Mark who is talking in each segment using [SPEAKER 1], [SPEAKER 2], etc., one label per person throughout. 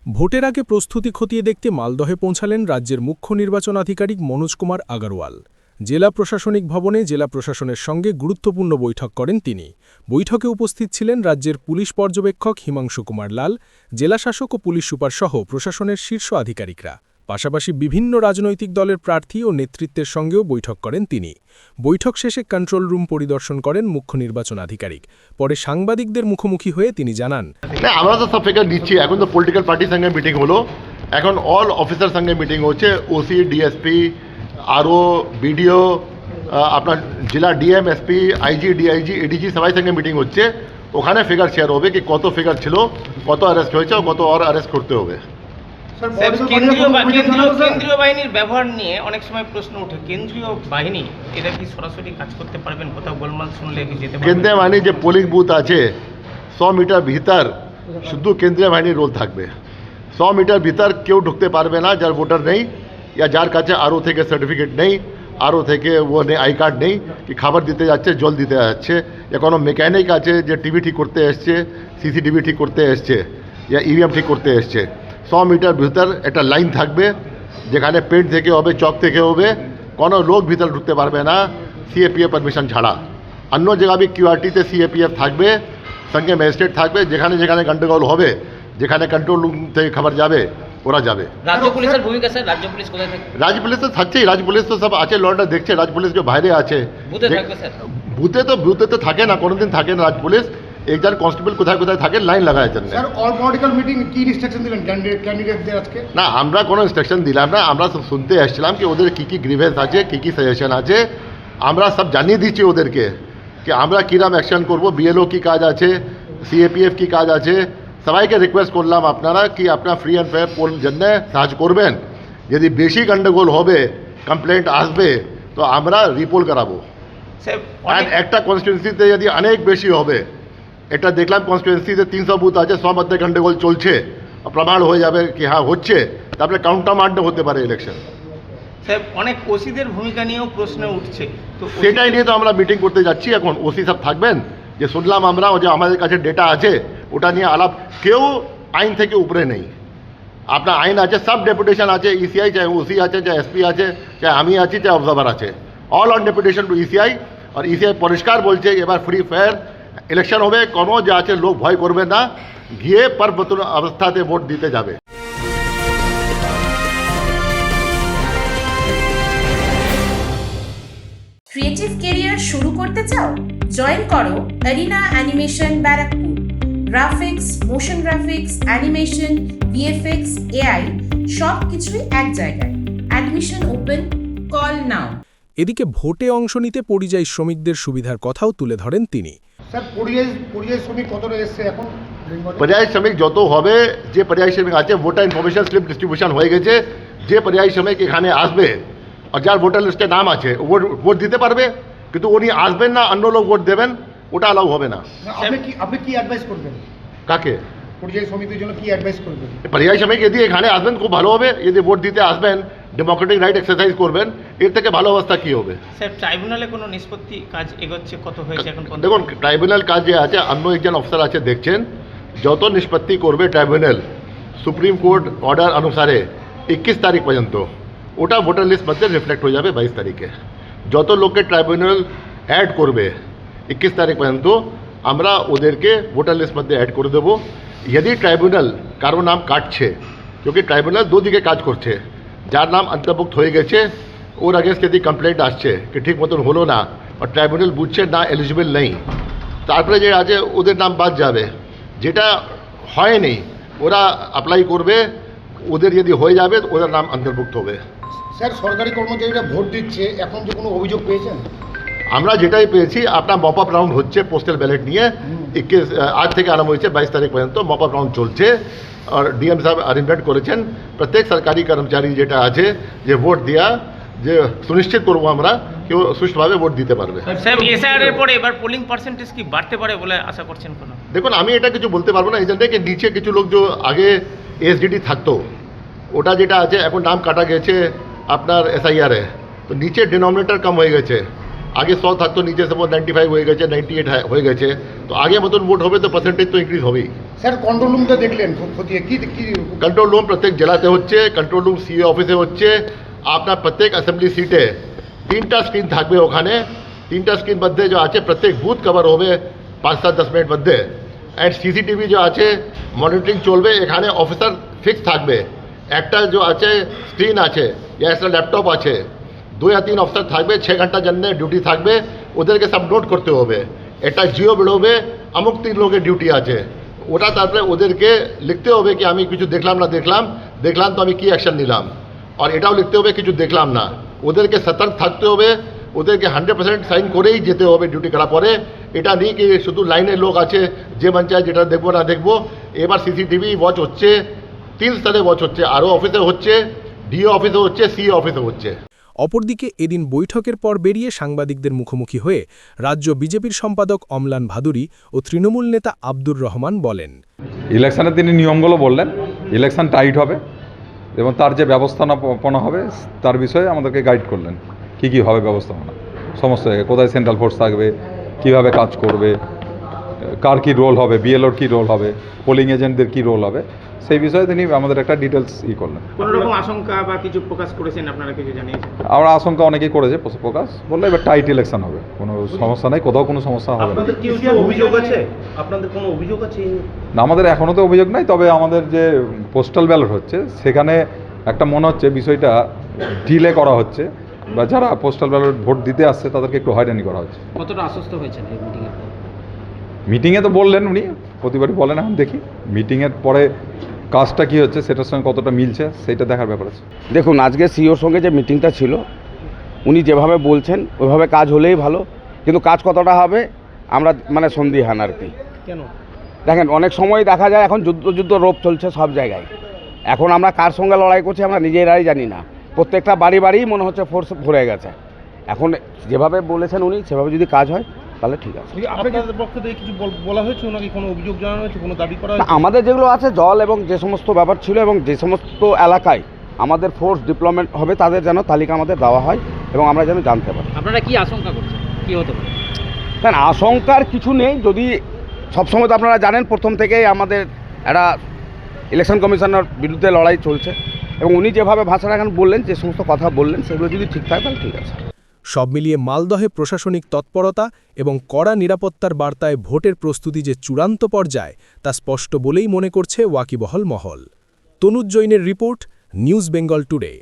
[SPEAKER 1] ভোটের আগে প্রস্তুতি খতিয়ে দেখতে মালদহে পৌঁছালেন রাজ্যের মুখ্য নির্বাচন আধিকারিক মনোজ কুমার আগরওয়াল। জেলা প্রশাসনিক ভবনে জেলা প্রশাসনের সঙ্গে গুরুত্বপূর্ণ বৈঠক করেন তিনি। বৈঠকে উপস্থিত ছিলেন রাজ্যের পুলিশ পর্যবেক্ষক হিমাংশু কুমার লাল, জেলাশাসক ও পুলিশ সুপার সহ প্রশাসনের শীর্ষ আধিকারিকরা। পাশাপাশি বিভিন্ন রাজনৈতিক দলের প্রার্থী ও নেতৃত্বের সঙ্গেও বৈঠক করেন তিনি। বৈঠক শেষে কন্ট্রোল রুম পরিদর্শন করেন মুখ্য নির্বাচন আধিকারিক। পরে সাংবাদিকদের মুখোমুখি হয়ে তিনি জানান,
[SPEAKER 2] আমরা তো সব ফিগার নিচ্ছি। এখন তো পলিটিক্যাল পার্টির সঙ্গে মিটিং হলো, এখন অল অফিসার সঙ্গে মিটিং হচ্ছে, ওসি, ডিএসপি, আরও বিডিও, আপনার জেলা DM, SP, IG, DIG, ADG সবাই সঙ্গে মিটিং হচ্ছে। ওখানে ফিগার শেয়ার হবে কি কত ফিগার ছিল, কত অ্যারেস্ট হয়েছে, কত আর অ্যারেস্ট করতে হবে।
[SPEAKER 3] কেন্দ্রীয় বাহিনীর ব্যবহার নিয়ে অনেক সময় প্রশ্ন ওঠে, কেন্দ্রীয় বাহিনী এরা কি সরাসরি কাজ করতে পারবেন? কোথাও গোলমাল শুনলে কি যেতে পারবেন?
[SPEAKER 2] কেন্দ্রীয় বাহিনী যে পোলিং বুথ আছে 100 মিটার ভিতর শুধু কেন্দ্রীয় বাহিনীর রোল থাকবে। 100 মিটার ভিতর কেউ ঢুকতে পারবে না যার ভোটার নেই, या যার কাছে আরও থেকে সার্টিফিকেট নেই, আরও থেকে ও আই কার্ড নেই, কি খাবার দিতে যাচ্ছে, জল দিতে যাচ্ছে, या কোনো মেকানিক আছে যে টিভি ঠিক করতে এসছে, সিসিটিভি ঠিক করতে এসছে, या ইভিএম ঠিক করতে এসছে। 100 মিটার ভিতর একটা লাইন থাকবে, যেখানে পেন্ট থেকে হবে, চক থেকে হবে, কোনো লোক ভিতরে ঢুকতে পারবে না সিএপিএফ পারমিশন ছাড়া। অন্য জায়গা বি কিউআরটিতে সিএপিএফ থাকবে, সঙ্গে ম্যাজিস্ট্রেট থাকবে। যেখানে যেখানে গন্ডগোল হবে, যেখানে কন্ট্রোল রুম থেকে খবর যাবে ওরা যাবে।
[SPEAKER 3] রাজ্য পুলিশের ভূমিকা স্যার, রাজ্য পুলিশ কোথায় থাকে?
[SPEAKER 2] রাজ্য পুলিশ তো থাকছেই, রাজ্য পুলিশ তো সব আছে, লড়টা দেখছে। রাজ্য পুলিশ যে বাইরে আছে,
[SPEAKER 3] বুথে থাকবে স্যার?
[SPEAKER 2] বুথে তো থাকে না, কোনোদিন থাকে না রাজ্য পুলিশ। একজন কনস্টেবল কোথায় কোথায় থাকে লাইন লাগায় জন্য।
[SPEAKER 4] স্যার, অল পলিটিক্যাল মিটিং কি ইনস্ট্রাকশন দিলেন ক্যান্ডিডেটদের আজকে?
[SPEAKER 2] না, আমরা কোনো ইনস্ট্রাকশন দিলাম না, আমরা সব শুনতে এসেছিলাম কি ওদের কী গ্রিভেন্স আছে, কী সাজেশন আছে, আমরা সব জানিয়ে দিচ্ছি ওদেরকে কি আমরা কীরকম অ্যাকশন করব। বিএলও কী কাজ আছে, সিএপিএফ কী কাজ আছে, সবাইকে রিকোয়েস্ট করলাম আপনারা কি আপনারা ফ্রি অ্যান্ড ফেয়ার পোল জন্য সাহায্য করবেন। যদি বেশি গন্ডগোল হবে, কমপ্লেন্ট আসবে, তো আমরা রিপোল করাবো। আর একটা কনস্টিটুয়েন্সিতে যদি অনেক বেশি হবে, এটা দেখলাম কনস্টিটুয়েন্সিতে 300 বুথ আছে, 100 মধ্যে গন্ডগোল চলছে, প্রমাণ হয়ে যাবে কি হ্যাঁ হচ্ছে, তারপরে কাউন্টারমার্ট হতে পারে ইলেকশন।
[SPEAKER 3] স্যার, অনেক ওসিদের ভূমিকা নিয়েও প্রশ্ন উঠছে, তো
[SPEAKER 2] সেটাই নিয়ে তো আমরা মিটিং করতে যাচ্ছি। এখন ওসি সব থাকবেন, যে শুনলাম আমরা যে আমাদের কাছে ডেটা আছে ওটা নিয়ে আলাপ। কেউ আইন থেকে উপরে নেই, আপনার আইন আছে, সব ডেপুটেশন আছে, ইসিআই চাहे ওসি আছে, চাहे এসপি আছে, চাहे আমি আছি, চাहे অবজারভার আছে, all on deputation to ECI. আর ইসিআই পরিষ্কার বলছে এবার ফ্রি ফেয়ার ইলেকশন হবে, কোনো যে আছে লোক ভয় করবে না, গিয়ে পরবর্তী অবস্থাতে ভোট দিতে যাবে।
[SPEAKER 5] ক্রিয়েটিভ ক্যারিয়ার শুরু করতে চাও? জয়েন করো arena animation Barrackpore. Graphics, motion graphics, animation, VFX, AI সব কিছুই এক জায়গায়। Admission open, call now.
[SPEAKER 1] এদিকে ভোটে অংশ নিতে পরিযায়ী শ্রমিকদের সুবিধার কথাও তুলে ধরেন তিনি।
[SPEAKER 4] স্যার, পরিযায়ী শ্রমিক কতটা এসছে এখন?
[SPEAKER 2] পর্যায়ী শ্রমিক যত হবে, যে পর্যায়ী শ্রমিক আছে ভোটার ইনফরমেশন স্লিপ ডিস্ট্রিবিউশন হয়ে গেছে, যে পর্যায়ী শ্রমিক এখানে আসবে আর যার ভোটার লিস্টে নাম আছে ভোট দিতে পারবে, কিন্তু উনি আসবেন না, অন্য লোক ভোট দেবেন, ওটা অ্যালাউ হবে না।
[SPEAKER 4] আপনি কি অ্যাডভাইস করবেন
[SPEAKER 2] কাকে?
[SPEAKER 4] পরিযায়ী শ্রমিকদের জন্য কি অ্যাডভাইস করবেন?
[SPEAKER 2] পর্যায়ী শ্রমিক যদি এখানে আসবেন খুব ভালো হবে, যদি ভোট দিতে আসবেন, ডেমোক্রেটিক রাইট এক্সারসাইজ করবেন, এর থেকে ভালো অবস্থা কী হবে?
[SPEAKER 3] স্যার, ট্রাইব্যুনালে কোনো নিষ্পত্তি কাজ এগোচ্ছে, কত হয়েছে এখন?
[SPEAKER 2] দেখুন, ট্রাইব্যুনাল কাজ যে আছে, অন্য একজন অফিসার আছে দেখছেন, যত নিষ্পত্তি করবে ট্রাইব্যুনাল সুপ্রিম কোর্ট অর্ডার অনুসারে 21 তারিখ পর্যন্ত, ওটা ভোটার লিস্ট মধ্যে রিফ্লেক্ট হয়ে যাবে 22 তারিখে। যত লোককে ট্রাইব্যুনাল অ্যাড করবে 21 তারিখ পর্যন্ত, আমরা ওদেরকে ভোটার লিস্ট মধ্যে অ্যাড করে দেবো। যদি ট্রাইব্যুনাল কারো নাম কাটছে, क्योंकि ট্রাইব্যুনাল দুদিকে কাজ করছে, যার নাম অন্তর্ভুক্ত হয়ে গেছে ওর আগেন্স্ট যদি কমপ্লেন্ট আসছে কি ঠিক মতন হলো না, আর ট্রাইব্যুনাল বুঝছে না এলিজিবল নেই, তারপরে যে আছে ওদের নাম বাদ যাবে। যেটা হয়নি ওরা অ্যাপ্লাই করবে, ওদের যদি হয়ে যাবে ওদের নাম অন্তর্ভুক্ত হবে।
[SPEAKER 4] স্যার, সরকারি কর্মচারীরা ভোট দিচ্ছে, এখন যে কোনো অভিযোগ পেয়েছেন?
[SPEAKER 2] আমরা যেটাই পেয়েছি, আপনার মপ আপ রাউন্ড হচ্ছে পোস্টাল ব্যালট নিয়ে, 21 আজ থেকে আরম্ভ হয়েছে, 22 তারিখ পর্যন্ত মপ আপ রাউন্ড চলছে। আর ডিএম সাহেব অ্যারেঞ্জমেন্ট করেছেন প্রত্যেক সরকারি কর্মচারী যেটা আছে যে ভোট দেওয়া, যে সুনিশ্চিত করবো আমরা কেউ সুষ্ঠুভাবে ভোট দিতে পারবে।
[SPEAKER 3] স্যার, এসআইআর পরে এবার পোলিং পার্সেন্টেজ কি বাড়তে পারে বলে আশা করছেন কোনো?
[SPEAKER 2] দেখুন, আমি এটা কিছু বলতে পারবো না, এই জন্য কি নিচে কিছু লোক যে আগে এসডিডি থাকতো, ওটা যেটা আছে এখন নাম কাটা গেছে আপনার এসআইআরে, তো নিচে ডিনোমিনেটর কম হয়ে গেছে, আগে 100 থাকতো, নিচে সব 95 হয়ে গেছে, 98 হয়ে গেছে। তো আগে মতন ভোট হবে তো পার্সেন্টেজ তো ইনক্রিজ হবেই।
[SPEAKER 4] স্যার কন্ট্রোল রুমটা দেখলেন খতিয়ে কি কি
[SPEAKER 2] कंट्रोल रूम प्रत्येक জেলাতে হচ্ছে, कंट्रोल रूम सीओ অফিসে হচ্ছে। আপনার প্রত্যেক অ্যাসেম্বলি সিটে 3টা স্ক্রিন থাকবে, ওখানে 3টা স্ক্রিন মধ্যে যে আছে প্রত্যেক বুথ কভার হবে 5-7-10 মিনিট মধ্যে। অ্যান্ড সিসিটিভি যে আছে মনিটরিং চলবে, এখানে অফিসার ফিক্স থাকবে। একটা যে আছে স্ক্রিন আছে, या একটা ল্যাপটপ আছে, 2 या 3 অফিসার থাকবে, 6 ঘন্টার জন্য ডিউটি থাকবে, ওদেরকে সব নোট করতে হবে। একটা জিও বেরোবে, অমুক 3 লোকের ডিউটি আছে, ওটা তারপরে ওদেরকে লিখতে হবে কি আমি কিছু দেখলাম না দেখলাম তো আমি কি অ্যাকশন নিলাম। আর এটাও লিখতে হবে কিছু দেখলাম না, ওদেরকে সতর্ক থাকতে হবে, ওদেরকে 100% সাইন করেই যেতে হবে ডিউটি করার পরে। এটা নেই কি শুধু লাইনের লোক আছে যে মন চায় যেটা দেখবো না দেখবো। এবার সিসিটিভি ওয়াচ হচ্ছে 3 স্তরে ওয়াচ হচ্ছে, আরও অফিসে হচ্ছে, ডিও অফিসে হচ্ছে, সিও অফিসে হচ্ছে।
[SPEAKER 1] অপরদিকে এদিন বৈঠকের পর বেরিয়ে সাংবাদিকদের মুখোমুখি হয়ে রাজ্য বিজেপির সম্পাদক অম্লান ভাদুরী ও তৃণমূল নেতা আব্দুর রহমান বলেন,
[SPEAKER 6] ইলেকশনের তিনি নিয়মগুলো বললেন, ইলেকশন টাইট হবে এবং তার যে ব্যবস্থাপনা হবে তার বিষয়ে আমাদেরকে গাইড করলেন। কি হবে ব্যবস্থাপনা সমস্ত জায়গায়, কোথায় সেন্ট্রাল ফোর্স থাকবে, কিভাবে কাজ করবে, কার কী রোল হবে, বিএলওর কী রোল হবে, পোলিং এজেন্টদের কী রোল হবে, সেই বিষয়ে তিনি আমাদের একটা ডিটেলস করলেন।
[SPEAKER 3] কোনো রকম আশঙ্কা বা কিছু প্রকাশ করেছেন, আপনারা কিছু জানিয়েছেন?
[SPEAKER 6] আমরা আশঙ্কা অনেকেই করেছে প্রকাশ, বললে এবার টাইট ইলেকশন হবে, কোনো সমস্যা নেই, কোথাও কোনো সমস্যা হবে না।
[SPEAKER 7] আপনাদের কি অভিযোগ আছে? আপনাদের কোনো অভিযোগ আছে?
[SPEAKER 6] না, আমাদের এখনও তো অভিযোগ নাই, তবে আমাদের যে পোস্টাল ব্যালট হচ্ছে সেখানে একটা মনে হচ্ছে বিষয়টা ডিলে করা হচ্ছে, বা যারা পোস্টাল ব্যালট ভোট দিতে আসছে তাদেরকে একটু হয়রানি করা হচ্ছে।
[SPEAKER 3] কতটা আশ্বস্ত হয়েছেন এই মিটিংয়ের পর?
[SPEAKER 6] মিটিংয়ে তো বললেন উনি, প্রতিবারই বলেন, এখন দেখি মিটিংয়ের পরে কাজটা কী হচ্ছে সেটার সঙ্গে কতটা মিলছে সেইটা দেখার ব্যাপার আছে।
[SPEAKER 8] দেখুন, আজকে সিওর সঙ্গে যে মিটিংটা ছিল, উনি যেভাবে বলছেন ওইভাবে কাজ হলেই ভালো, কিন্তু কাজ কতটা হবে আমরা সন্দিহান আর কি।
[SPEAKER 3] কেন?
[SPEAKER 8] দেখেন, অনেক সময় দেখা যায় এখন যুদ্ধ রোপ চলছে সব জায়গায়। এখন আমরা কার সঙ্গে লড়াই করছি আমরা নিজেরাই জানি না। প্রত্যেকটা বাড়ি মনে হচ্ছে ফোর্স ভরে গেছে। এখন যেভাবে বলেছেন উনি সেভাবে যদি কাজ হয় তাহলে ঠিক আছে।
[SPEAKER 7] আপনাদের পক্ষ থেকে কিছু বলা হয়েছে, ওনাকে কোনো অভিযোগ জানানো হয়েছে, কোনো দাবি করা
[SPEAKER 8] না,
[SPEAKER 7] হয়েছে?
[SPEAKER 8] আমাদের যেগুলো আছে জল এবং যে সমস্ত ব্যাপার ছিল এবং যে সমস্ত এলাকায় আমাদের ফোর্স ডিপ্লয়মেন্ট হবে তাদের যেন তালিকা আমাদের দেওয়া হয় এবং আমরা যেন জানতে পারি।
[SPEAKER 3] আপনারা কি আশঙ্কা করছেন কি হতে পারে?
[SPEAKER 8] কারণ আশঙ্কার কিছু নেই, যদি সবসময় তো আপনারা জানেন প্রথম থেকেই আমাদের একটা ইলেকশন কমিশনের বিরুদ্ধে লড়াই চলছে, এবং উনি যেভাবে ভাষাটা এখন বললেন, যে সমস্ত কথা বললেন, সেগুলো যদি ঠিক থাকে তাহলে ঠিক আছে।
[SPEAKER 1] সব মিলিয়ে মালদহে প্রশাসনিক তৎপরতা এবং কড়া নিরাপত্তার বার্তায় ভোটের প্রস্তুতি যে চূড়ান্ত পর্যায়ে তা স্পষ্ট বলেই মনে করছে ওয়াকিবহল মহল। তনুজ জৈনের রিপোর্ট, নিউজ বেঙ্গল টুডে।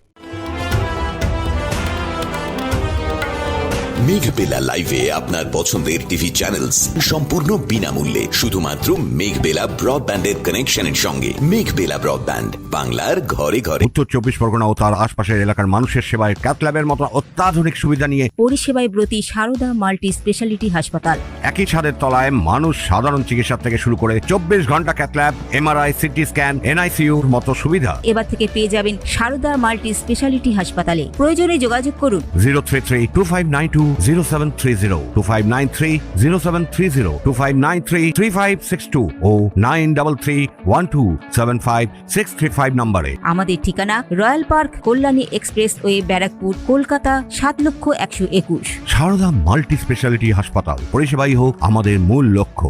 [SPEAKER 9] মেঘবেলা লাইভে আপনার পছন্দের টিভি চ্যানেলস সম্পূর্ণ বিনামূল্যে, শুধুমাত্র মেঘবেলা ব্রডব্যান্ডের কানেকশনের সঙ্গে। মেঘবেলা ব্রডব্যান্ড, বাংলার ঘরে ঘরে।
[SPEAKER 10] উত্তর 24 পরগনা ও তার আশপাশের এলাকার মানুষের সেবায় ক্যাথল্যাবের মতো অত্যাধুনিক সুবিধা নিয়ে
[SPEAKER 11] পরিষেবায় ব্রতী সারদা মাল্টি স্পেশালিটি হাসপাতাল।
[SPEAKER 10] একই ছাদের তলায় মানুষ সাধারণ চিকিৎসা থেকে শুরু করে 24 ঘন্টা ক্যাথল্যাব, এমআরআই, সিটি স্ক্যান, এনআইসিউর মতো সুবিধা
[SPEAKER 11] এবার থেকে পেয়ে যাবেন সারদা মাল্টি স্পেশালিটি হাসপাতালে। প্রয়োজনে যোগাযোগ করুন
[SPEAKER 10] 033-2592-0730, 2593-0730, 2593-3562 ও 9331275635 নম্বরে।
[SPEAKER 11] আমাদের ঠিকানা Royal Park, Kalyani expressway, Barrackpore, Kolkata 7,121,000।
[SPEAKER 10] Sarada multi speciality হাসপাতাল, পরিষেবাই হোক আমাদের মূল লক্ষ্য।